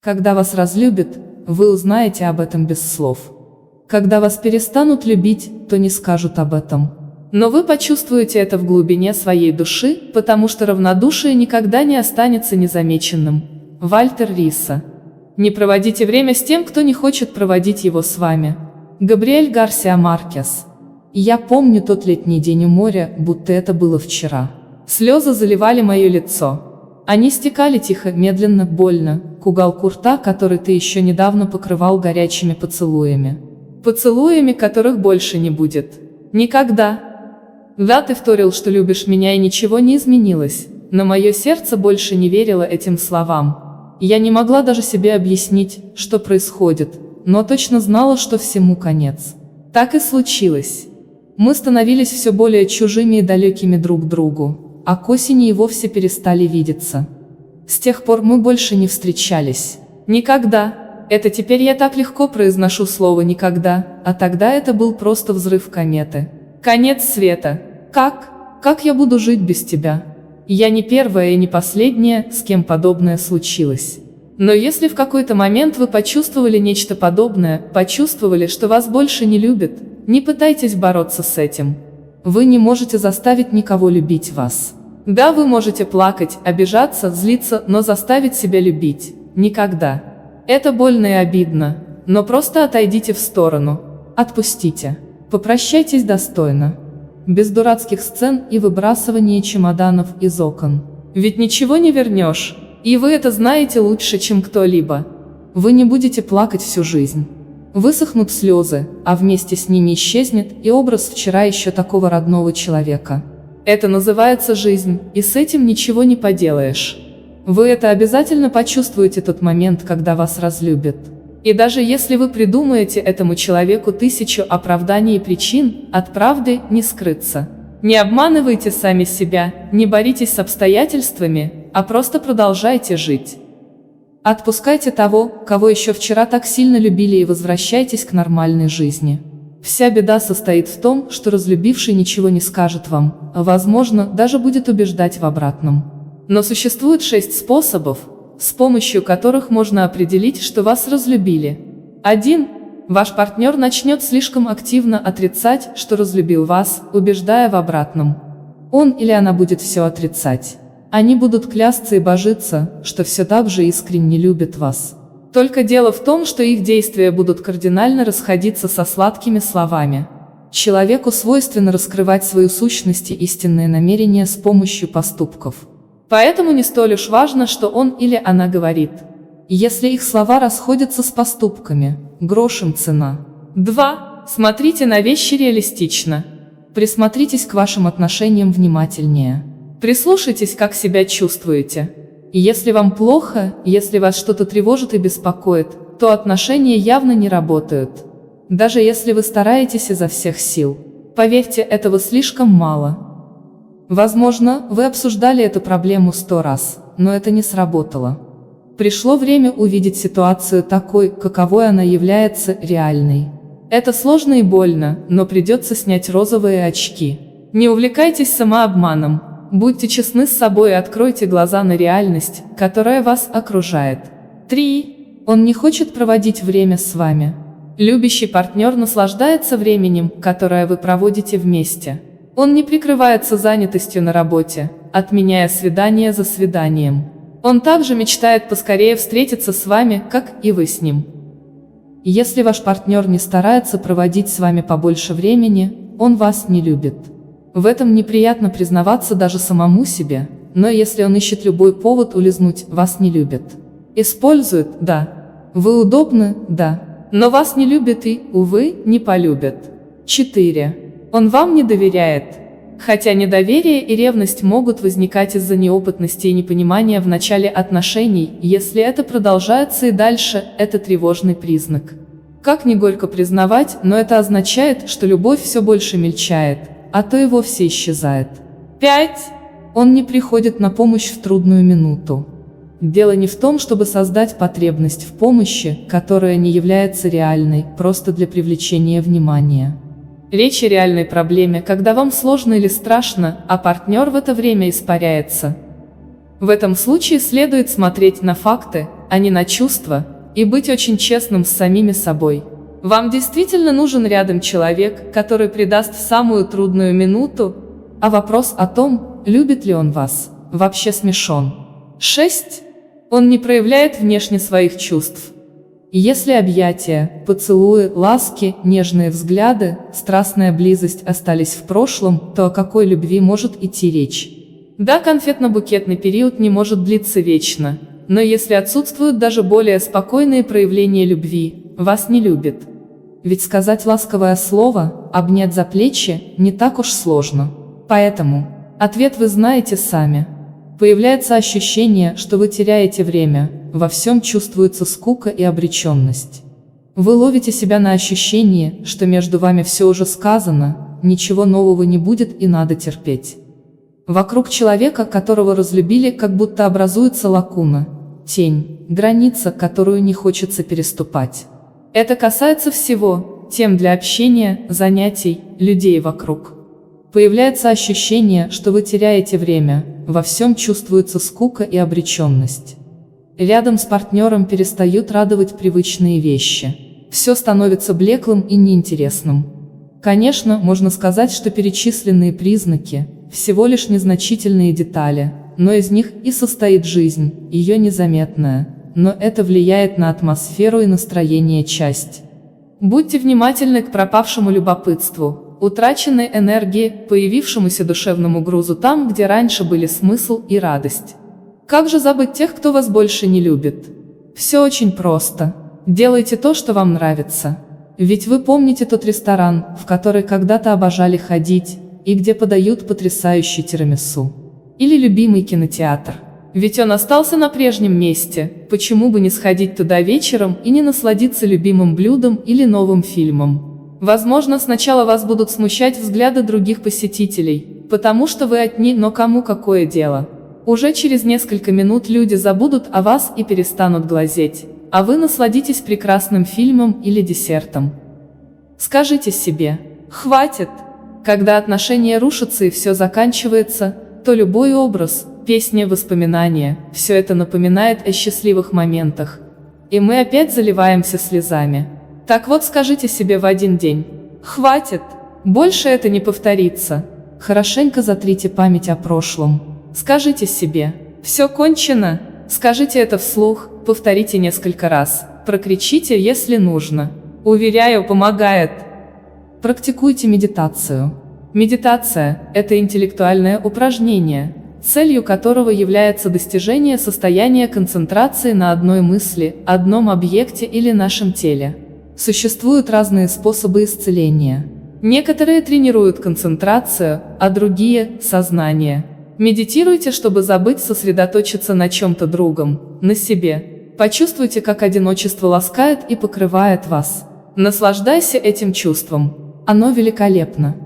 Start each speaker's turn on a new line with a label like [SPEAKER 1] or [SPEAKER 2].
[SPEAKER 1] Когда вас разлюбят, вы узнаете об этом без слов. Когда вас перестанут любить, то не скажут об этом. Но вы почувствуете это в глубине своей души, потому что равнодушие никогда не останется незамеченным. Вальтер Риса. Не проводите время с тем, кто не хочет проводить его с вами. Габриэль Гарсиа Маркес. Я помню тот летний день у моря, будто это было вчера. Слезы заливали мое лицо. Они стекали тихо, медленно, больно, к уголку рта, который ты еще недавно покрывал горячими поцелуями. Поцелуями, которых больше не будет. Никогда. Да, ты вторил, что любишь меня, и ничего не изменилось, но мое сердце больше не верило этим словам. Я не могла даже себе объяснить, что происходит, но точно знала, что всему конец. Так и случилось. Мы становились все более чужими и далекими друг другу, а к осени и вовсе перестали видеться. С тех пор мы больше не встречались. Никогда. Это теперь я так легко произношу слово «никогда», а тогда это был просто взрыв кометы. Конец света. Как я буду жить без тебя? Я не первая и не последняя, с кем подобное случилось. Но если в какой-то момент вы почувствовали нечто подобное, почувствовали, что вас больше не любят, не пытайтесь бороться с этим. Вы не можете заставить никого любить вас. Да, вы можете плакать, обижаться, злиться, но заставить себя любить – никогда. Это больно и обидно, но просто отойдите в сторону. Отпустите. Попрощайтесь достойно. Без дурацких сцен и выбрасывания чемоданов из окон. Ведь ничего не вернешь. И вы это знаете лучше, чем кто-либо. Вы не будете плакать всю жизнь. Высохнут слезы, а вместе с ними исчезнет и образ вчера еще такого родного человека. Это называется жизнь, и с этим ничего не поделаешь. Вы это обязательно почувствуете тот момент, когда вас разлюбят. И даже если вы придумаете этому человеку 1000 оправданий и причин, от правды не скрыться. Не обманывайте сами себя, не боритесь с обстоятельствами, а просто продолжайте жить. Отпускайте того, кого еще вчера так сильно любили, и возвращайтесь к нормальной жизни. Вся беда состоит в том, что разлюбивший ничего не скажет вам, а возможно, даже будет убеждать в обратном. Но существует 6 способов, с помощью которых можно определить, что вас разлюбили. 1. Ваш партнер начнет слишком активно отрицать, что разлюбил вас, убеждая в обратном. Он или она будет все отрицать. Они будут клясться и божиться, что все так же искренне любят вас. Только дело в том, что их действия будут кардинально расходиться со сладкими словами. Человеку свойственно раскрывать свою сущность и истинные намерения с помощью поступков. Поэтому не столь уж важно, что он или она говорит. Если их слова расходятся с поступками, грош им цена. 2. Смотрите на вещи реалистично. Присмотритесь к вашим отношениям внимательнее. Прислушайтесь, как себя чувствуете. И если вам плохо, если вас что-то тревожит и беспокоит, то отношения явно не работают. Даже если вы стараетесь изо всех сил. Поверьте, этого слишком мало. Возможно, вы обсуждали эту проблему 100 раз, но это не сработало. Пришло время увидеть ситуацию такой, каковой она является реальной. Это сложно и больно, но придется снять розовые очки. Не увлекайтесь самообманом. Будьте честны с собой и откройте глаза на реальность, которая вас окружает. 3. Он не хочет проводить время с вами. Любящий партнер наслаждается временем, которое вы проводите вместе. Он не прикрывается занятостью на работе, отменяя свидание за свиданием. Он также мечтает поскорее встретиться с вами, как и вы с ним. Если ваш партнер не старается проводить с вами побольше времени, он вас не любит. В этом неприятно признаваться даже самому себе, но если он ищет любой повод улизнуть, вас не любит. Использует, да. Вы удобны, да. Но вас не любят и, увы, не полюбят. 4. Он вам не доверяет. Хотя недоверие и ревность могут возникать из-за неопытности и непонимания в начале отношений, если это продолжается и дальше, это тревожный признак. Как ни горько признавать, но это означает, что любовь все больше мельчает, а то и вовсе исчезает. 5. Он не приходит на помощь в трудную минуту. Дело не в том, чтобы создать потребность в помощи, которая не является реальной, просто для привлечения внимания. Речь о реальной проблеме, когда вам сложно или страшно, а партнер в это время испаряется. В этом случае следует смотреть на факты, а не на чувства, и быть очень честным с самими собой. Вам действительно нужен рядом человек, который придаст в самую трудную минуту, а вопрос о том, любит ли он вас, вообще смешон. 6. Он не проявляет внешне своих чувств. Если объятия, поцелуи, ласки, нежные взгляды, страстная близость остались в прошлом, то о какой любви может идти речь? Да, конфетно-букетный период не может длиться вечно, но если отсутствуют даже более спокойные проявления любви, вас не любит. Ведь сказать ласковое слово, обнять за плечи, не так уж сложно. Поэтому, ответ вы знаете сами. Появляется ощущение, что вы теряете время, во всем чувствуется скука и обреченность. Вы ловите себя на ощущении, что между вами все уже сказано, ничего нового не будет и надо терпеть. Вокруг человека, которого разлюбили, как будто образуется лакуна, тень, граница, которую не хочется переступать. Это касается всего, тем для общения, занятий, людей вокруг. Появляется ощущение, что вы теряете время, во всем чувствуется скука и обреченность. Рядом с партнером перестают радовать привычные вещи. Все становится блеклым и неинтересным. Конечно, можно сказать, что перечисленные признаки – всего лишь незначительные детали, но из них и состоит жизнь, ее незаметная, но это влияет на атмосферу и настроение часть. Будьте внимательны к пропавшему любопытству, утраченной энергии, появившемуся душевному грузу там, где раньше были смысл и радость. Как же забыть тех, кто вас больше не любит? Все очень просто. Делайте то, что вам нравится. Ведь вы помните тот ресторан, в который когда-то обожали ходить, и где подают потрясающий тирамису. Или любимый кинотеатр. Ведь он остался на прежнем месте, почему бы не сходить туда вечером и не насладиться любимым блюдом или новым фильмом? Возможно, сначала вас будут смущать взгляды других посетителей, потому что вы одни, но кому какое дело? Уже через несколько минут люди забудут о вас и перестанут глазеть, а вы насладитесь прекрасным фильмом или десертом. Скажите себе: хватит! Когда отношения рушатся и все заканчивается, то любой образ, песня, воспоминания, все это напоминает о счастливых моментах. И мы опять заливаемся слезами. Так вот, скажите себе в один день: хватит! Больше это не повторится. Хорошенько затрите память о прошлом. Скажите себе: все кончено. Скажите это вслух, повторите несколько раз, прокричите, если нужно. Уверяю, помогает. Практикуйте медитацию. Медитация – это интеллектуальное упражнение, целью которого является достижение состояния концентрации на одной мысли, одном объекте или нашем теле. Существуют разные способы исцеления. Некоторые тренируют концентрацию, а другие – сознание. Медитируйте, чтобы забыть, сосредоточиться на чем-то другом, на себе. Почувствуйте, как одиночество ласкает и покрывает вас. Наслаждайся этим чувством. Оно великолепно.